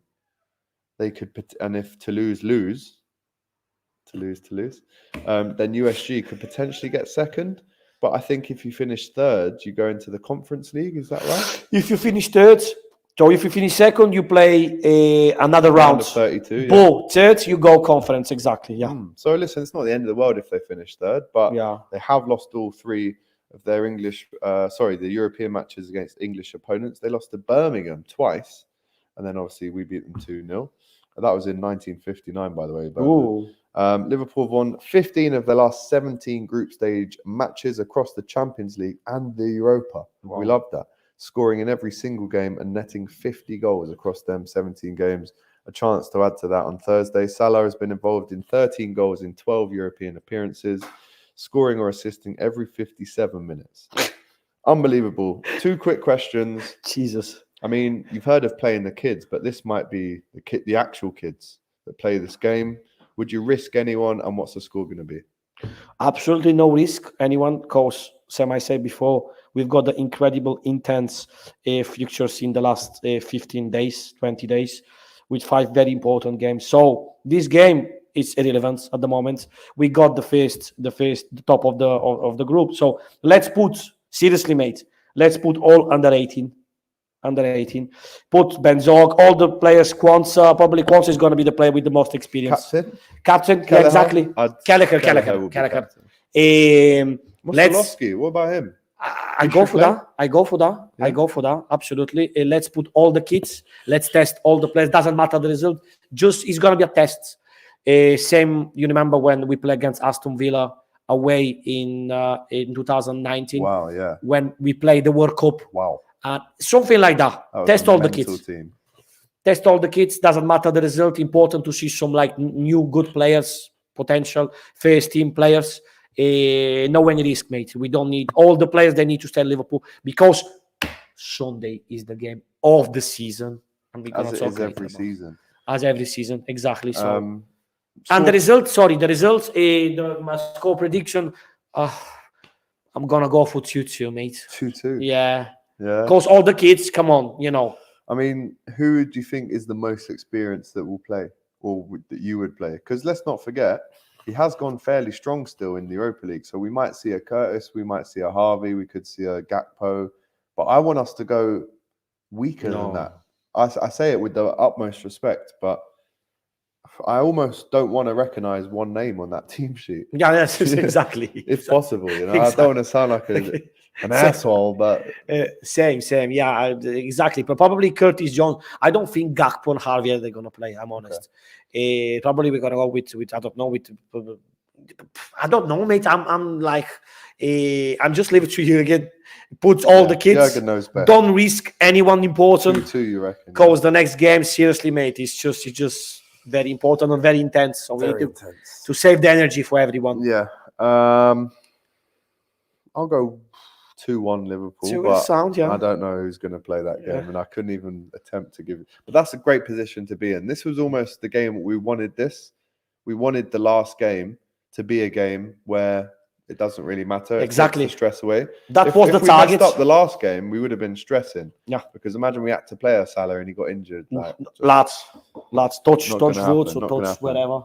they could, and if Toulouse lose, then USG could potentially get second. But I think if you finish third, you go into the Conference League. Is that right? if you finish third, so if you finish second, you play another round. Of 32. Yeah. Both third, you go conference. Exactly. Yeah. So listen, it's not the end of the world if they finish third, but Yeah. they have lost all three of their the European matches against English opponents. They lost to Birmingham twice, and then obviously we beat them 2-0. That was in 1959, by the way. Ooh. Liverpool have won 15 of their last 17 group stage matches across the Champions League and the Europa. Wow. We love that. Scoring in every single game and netting 50 goals across them 17 games. A chance to add to that on Thursday. Salah has been involved in 13 goals in 12 European appearances, scoring or assisting every 57 minutes. Unbelievable. 2 quick questions. Jesus. I mean, you've heard of playing the kids, but this might be the actual kids that play this game. Would you risk anyone, and what's the score going to be? Absolutely no risk anyone, because Sam, I said before, we've got the incredible intense fixtures in the last 15 days, 20 days, with 5 very important games. So this game is irrelevant at the moment. We got the top of the group. So let's put, seriously, mate, let's put all under 18. Put Benzog, all the players. Kwanzaa, probably Kwanzaa is going to be the player with the most experience. Captain, yeah, exactly. Kelleher. Mosolowski, what about him? I go for that. I go for that. Absolutely. Let's put all the kids. Let's test all the players. Doesn't matter the result. Just it's gonna be a test. Same. You remember when we played against Aston Villa away in 2019? Wow, yeah. When we played the World Cup. Wow. Something like that. Test all the kids. Team. Test all the kids. Doesn't matter the result. Important to see some like new good players, potential first team players. No any risk, mate. We don't need all the players. They need to stay at Liverpool because Sunday is the game of the season, and we're gonna talk every season. As every season, exactly. So, and the results. My score prediction. I'm gonna go for 2-2, mate. 2-2. Yeah. Yeah. Because all the kids, come on, you know. I mean, who do you think is the most experienced that will play, or that you would play? Because let's not forget, he has gone fairly strong still in the Europa League. So we might see a Curtis, we might see a Harvey, we could see a Gakpo. But I want us to go weaker than that. I say it with the utmost respect, but I almost don't want to recognise one name on that team sheet. Yeah, that's exactly. If possible, you know. Exactly. I don't want to sound like an asshole, but same. Yeah, exactly. But probably Curtis Jones. I don't think Gakpo and Harvey are going to play. I'm honest. Okay. Probably we're going to go with I don't know I don't know, mate. I'm like I'm just leave it to you again. Put all the kids. Jürgen knows best. Don't risk anyone important. 2-2, you reckon? Because the next game, seriously, mate, it's just very important and very intense. So we need to save the energy for everyone. Yeah. I'll go 2-1 Liverpool. But I don't know who's going to play that game, and I couldn't even attempt to give it. But that's a great position to be in. This was almost the game we wanted. We wanted the last game to be a game where it doesn't really matter. Exactly. It takes the stress away. That was the target. If we messed up the last game, we would have been stressing. Yeah. Because imagine we had to play a Salah and he got injured. Like, lads, touch roots or touch wherever.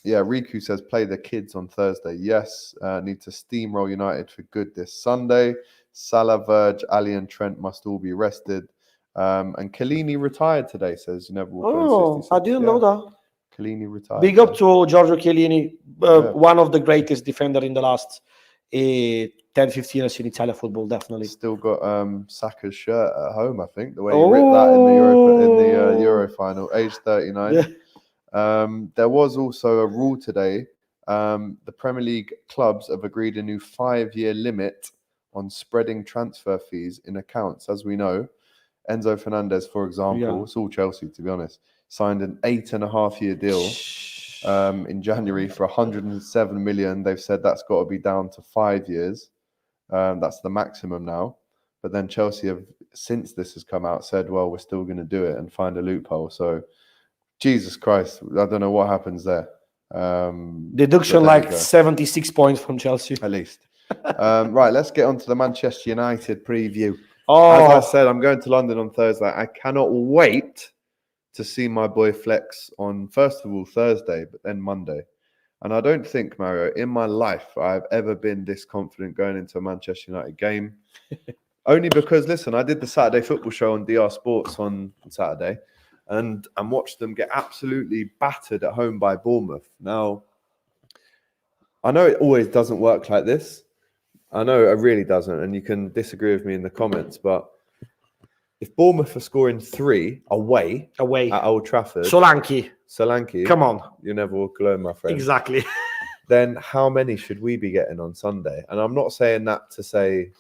Yeah, Riku says play the kids on Thursday. Yes, need to steamroll United for good this Sunday. Salah, Verge, Ali and Trent must all be rested. And Chiellini retired today, says you never will. I didn't know that. Chiellini retired. Big up to Giorgio Chiellini, one of the greatest defender in the last 10 10, 15 years in Italian football, definitely. Still got Saka's shirt at home, I think. The way he ripped that in the Euro final, age 39. Yeah. There was also a rule today. The Premier League clubs have agreed a new 5-year limit on spreading transfer fees in accounts. As we know, Enzo Fernandez, for example, it's all Chelsea, to be honest, signed an 8.5-year deal in January for 107 million. They've said that's got to be down to 5 years. That's the maximum now. But then Chelsea have, since this has come out, said, well, we're still going to do it and find a loophole. So, Jesus Christ, I don't know what happens there. Deduction like 76 points from Chelsea. At least. Right, let's get on to the Manchester United preview. Oh, As I said, I'm going to London on Thursday. I cannot wait to see my boy Flex on, first of all, Thursday, but then Monday. And I don't think, Mario, in my life, I've ever been this confident going into a Manchester United game. Only because, listen, I did the Saturday football show on DR Sports on Saturday and watched them get absolutely battered at home by Bournemouth. Now, I know it always doesn't work like this. I know it really doesn't, and you can disagree with me in the comments, but if Bournemouth are scoring 3 away at Old Trafford, Solanke, come on, you never walk alone, my friend. Exactly. Then how many should we be getting on Sunday? And I'm not saying that to say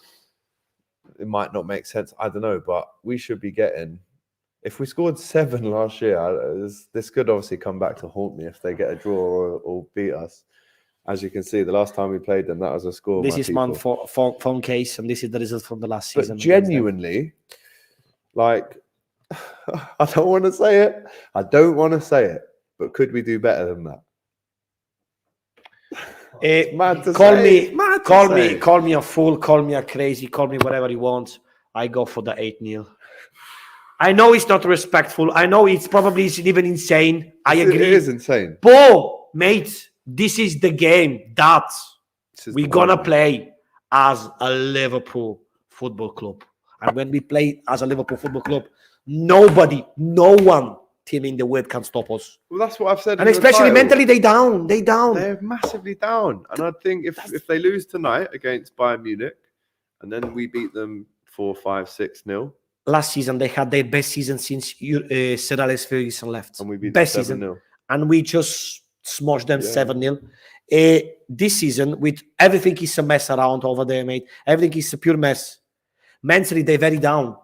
it might not make sense. I don't know, but we should be getting. If we scored 7 last year, this could obviously come back to haunt me if they get a draw or beat us. As you can see, the last time we played them, that was a score. This is my phone case, and this is the result from the last season. But genuinely, like, I don't want to say it. But could we do better than that? Call me a fool, call me a crazy, call me whatever you want. I go for the 8-0. I know it's not respectful. I know it's probably even insane. I agree. It is insane. But, mate, this is the game that we're going to play as a Liverpool football club. And when we play as a Liverpool football club, no one team in the world can stop us. Well, that's what I've said. And especially mentally, they down. They're massively down. And I think if they lose tonight against Bayern Munich, and then we beat them 4-5-6-0. Last season, they had their best season since Sir Alex Ferguson left. And we beat best them 7-0. Season. And we just smashed them 7-0. This season, with everything is a mess around over there, mate. Everything is a pure mess. Mentally, they're very down.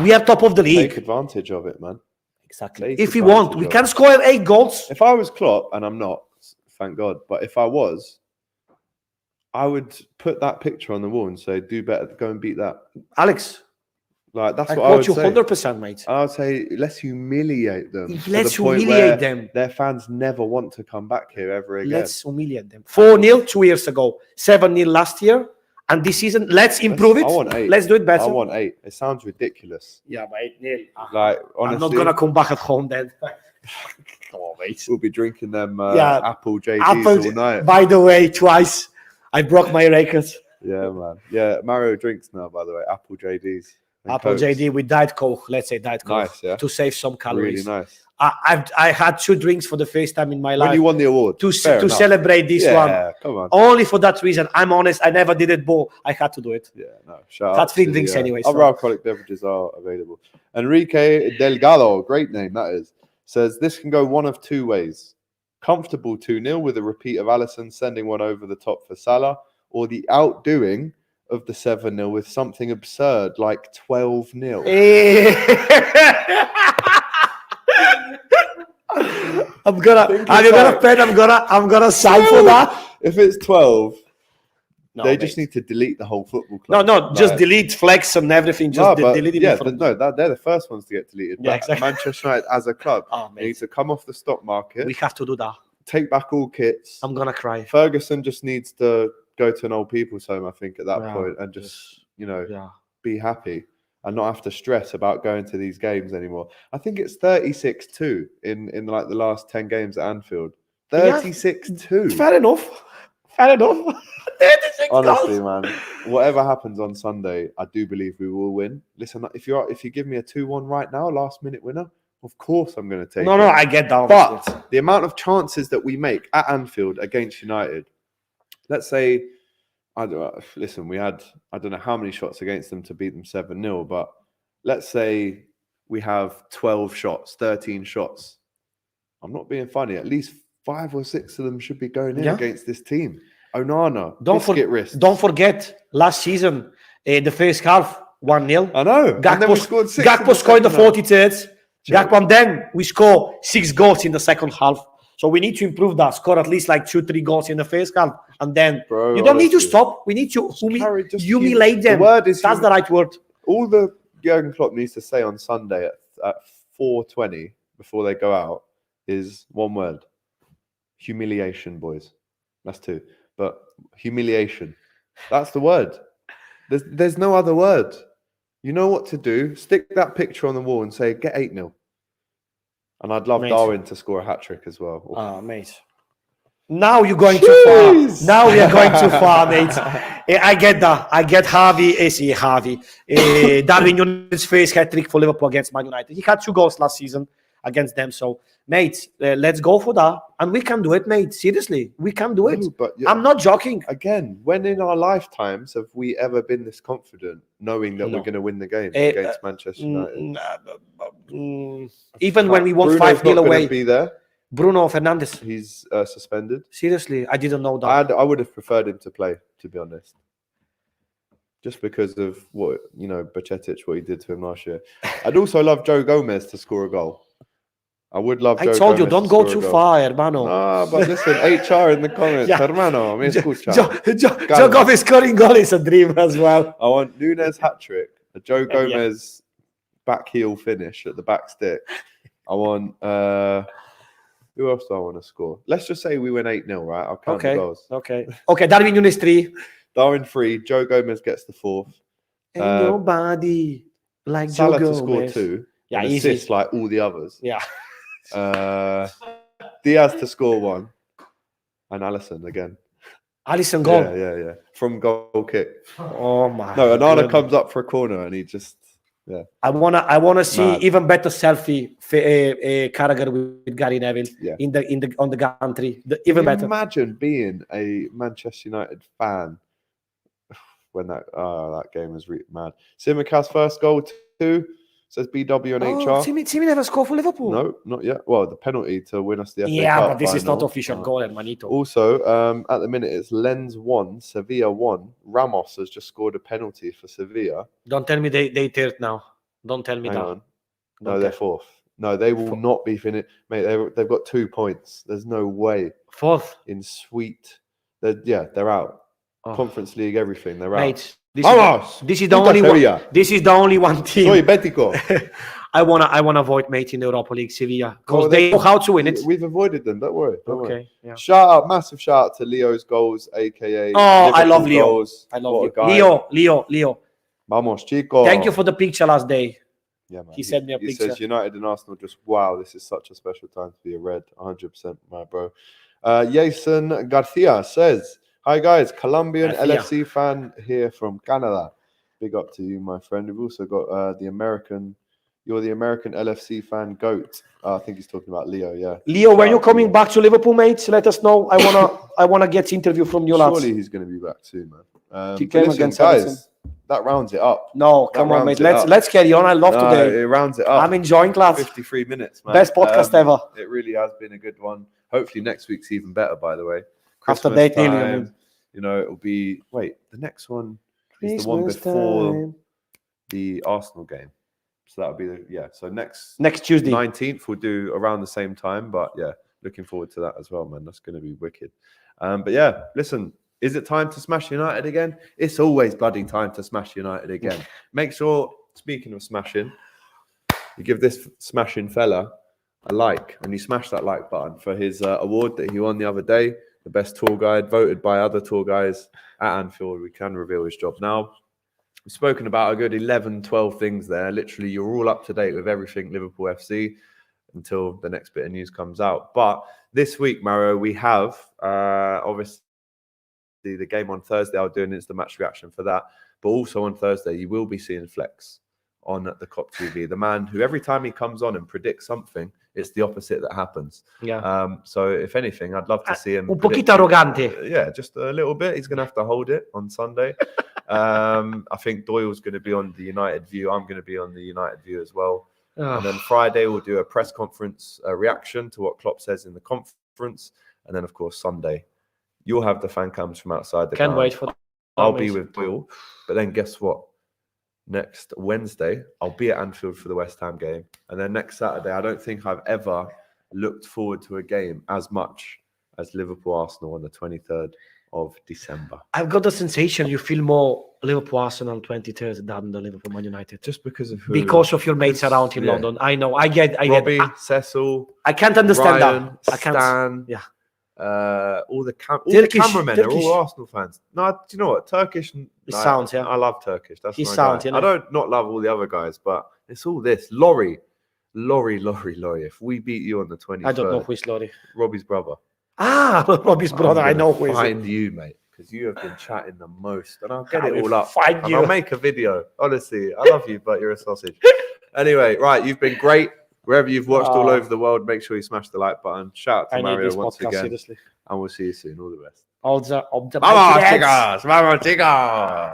We are top of the league. Take advantage of it, man. Exactly. If we want, we can score 8 goals. If I was Klopp, and I'm not, thank God, but if I was, I would put that picture on the wall and say, do better, go and beat that. Alex. Like, that's what I would say. 100%, mate. I would say, let's humiliate them. Let's humiliate them. Their fans never want to come back here ever again. Let's humiliate them. 4-0 2 years ago. 7-0 last year. And this season, let's improve it. I want 8. Let's do it better. I want 8. It sounds ridiculous. Yeah, but 8-0. Like, honestly, I'm not going to come back at home then. Come on, mate. We'll be drinking them Apple JDs all night. By the way, twice. I broke my record. Yeah, man. Yeah, Mario drinks now, by the way. Apple JDs. Apple Cokes. JD with Diet Coke. Let's say Diet Coke. Nice, yeah. To save some calories. Really nice. I had 2 drinks for the first time in my life. When you won the award. To celebrate this one. Yeah, come on. Only for that reason. I'm honest. I never did it, but I had to do it. Yeah, no. Shout had out 3 drinks anyway. Other alcoholic beverages are available. Enrique Delgado, great name that is, says this can go one of 2 ways. Comfortable 2-0 with a repeat of Alisson sending one over the top for Salah, or the outdoing of the 7-0 with something absurd like 12-0. I'm gonna sign for that. If it's 12, No, they mate. just need to delete the whole football club. No, just delete Flex and everything. Just delete it. Yeah, they're the first ones to get deleted. Yeah, But exactly. Manchester United as a club, they need to come off the stock market. We have to do that. Take back all kits. I'm gonna cry. Ferguson just needs to go to an old people's home, I think, at that Yeah, point, and just Yeah. be happy and not have to stress about going to these games anymore. I think it's 36-2 in like the last 10 games at Anfield. 36-2. Fair enough. 36 Honestly, goals. man, whatever happens on Sunday, I do believe we will win. Listen, if you give me a 2-1 right now, last minute winner, of course I'm going to take it. No, I get that. But the amount of chances that we make at Anfield against United, let's say Listen, we had, I don't know how many shots against them to beat them 7-0, but let's say we have 12 shots, 13 shots. I'm not being funny. At least 5 or 6 of them should be going in against this team. Onana, don't forget last season, the first half, 1-0. I know. And then we scored 6. Gakpo scored in the 43rd. Gakpo, and then we score 6 goals in the second half. So we need to improve that. Score at least like 2-3 goals in the first half. And then you don't need to stop. We need to humiliate them. That's the right word. All the Jurgen Klopp needs to say on Sunday at 4:20 before they go out is one word. Humiliation, boys. That's 2. But humiliation. That's the word. There's no other word. You know what to do. Stick that picture on the wall and say, get 8-0. And I'd love Darwin to score a hat-trick as well. Oh, mate. Now you're going too far. Now we are going too far, mate. I get that. I get Harvey. Darwin Nunes' first hat-trick for Liverpool against Man United. He had 2 goals last season against them. So, mate, let's go for that. And we can do it, mate. Seriously, we can do it. But I'm not joking. Again, when in our lifetimes have we ever been this confident, knowing that we're going to win the game against Manchester United? Even when we won 5-0 away. Be there. Bruno Fernandes. He's suspended. Seriously, I didn't know that. I would have preferred him to play, to be honest. Just because of what, Bajcetic, what he did to him last year. I'd also love Joe Gomez to score a goal. I would love Joe told Gomez you, don't go too far, hermano. But listen, HR in the comments. Hermano, me escucha. Joe Gomez scoring goal is a dream as well. I want Nunes hat-trick, a Joe Gomez back heel finish at the back stick. I want... who else do I want to score? Let's just say we win 8-0, right? I'll count the goals. Okay, Darwin Nunes 3. Darwin 3. Joe Gomez gets the 4th. Ain't nobody like Salah Joe to Gomez. score 2. Yeah, easy. Assists like all the others. Yeah. Diaz to score 1. And Alisson again. Alisson goal? Yeah. From goal kick. Oh, my No, Onana comes up for a corner and he just... Yeah. I wanna see even better selfie Carragher with Gary Neville on the gantry. Even better. Imagine being a Manchester United fan when that game was mad. Simicast's first goal 2 says BW and HR. Timmy never scored for Liverpool. No, not yet. Well, the penalty to win us the FA Cup. Yeah, but this is not official goal, hermanito. Also, at the minute it's Lens 1, Sevilla 1. Ramos has just scored a penalty for Sevilla. Don't tell me they third now. Don't tell me Hang that. on. No, they're 4th. No, they will not be finished. Mate, they've got 2 points. There's no way. 4th. In sweet. They're out. Conference League, everything. They're out. This is the only one. This is the only one team. Soy Bético. I wanna avoid, mate, in the Europa League, Sevilla, because they know how to win it. We've avoided them. Don't worry. Don't worry. Yeah. Massive shout out to Leo's goals, aka. I love Leo. Goals. I love Leo. Vamos, chico. Thank you for the picture last day. Yeah, man. He sent me a picture. He says United and Arsenal just wow. This is such a special time to be a red. 100%, my bro. Jason Garcia says, "Hi guys, Colombian LFC fan here from Canada. Big up to you, my friend. We've also got the American. You're the American LFC fan goat. I think he's talking about Leo. Yeah, Leo, when you're coming back to Liverpool, mate, let us know. I wanna get interview from you lads. Surely he's going to be back soon, man. Listen, guys, that rounds it up. No, come on, mate. Let's carry on. I love today. It rounds it up. I'm enjoying, lads. 53 minutes, man. Best podcast ever. It really has been a good one. Hopefully next week's even better. By the way, after that, it'll be. Wait, the next one is the one before the Arsenal game. So that'll be So next Tuesday, 19th, we'll do around the same time. But yeah, looking forward to that as well, man. That's going to be wicked. But yeah, listen. Is it time to smash United again? It's always bloody time to smash United again. Make sure, speaking of smashing, you give this smashing fella a like, and you smash that like button for his award that he won the other day, the best tour guide, voted by other tour guys at Anfield. We can reveal his job now. We've spoken about a good 11, 12 things there. Literally, you're all up to date with everything Liverpool FC until the next bit of news comes out. But this week, Mario, we have obviously the game on Thursday. I'll do an instant match reaction for that. But also on Thursday, you will be seeing Flex on the Kop TV. The man who every time he comes on and predicts something, it's the opposite that happens. Yeah. So if anything, I'd love to see him. Un poquito arrogante. Yeah, just a little bit. He's going to have to hold it on Sunday. I think Doyle's going to be on the United View. I'm going to be on the United View as well. And then Friday, we'll do a press conference reaction to what Klopp says in the conference. And then, of course, Sunday, you'll have the fan cams from outside the Can't ground. wait for I'll be with Doyle. But then guess what? Next Wednesday, I'll be at Anfield for the West Ham game. And then next Saturday, I don't think I've ever looked forward to a game as much as Liverpool-Arsenal on the 23rd of December. I've got the sensation you feel more Liverpool-Arsenal 23rd than the Liverpool-Man United. Just because of your mates around in London. I know. I get. Robbie, Cecil. I can't understand Ryan, that. I can't. Stan. Yeah. All the cameramen are all Arsenal fans. No, do you know what? Turkish. Sounds, yeah. I love Turkish. That's He my sounds, guy. you know. I don't not love all the other guys, but it's all this. Laurie. If we beat you on the 23rd, I don't know who is Laurie. Robbie's brother. Robbie's brother. I know who is. Find you, mate, because you have been chatting the most, and I'll get it all up. Find and you. I'll make a video. Honestly, I love you, but you're a sausage. Anyway, right, you've been great. Wherever you've watched all over the world, make sure you smash the like button. Shout out to Mario once again. Seriously. And we'll see you soon. All the best.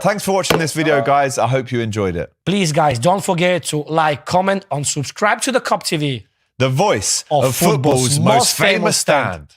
Thanks for watching this video, guys. I hope you enjoyed it. Please, guys, don't forget to like, comment, and subscribe to the Kop TV. The voice of football's most famous stand.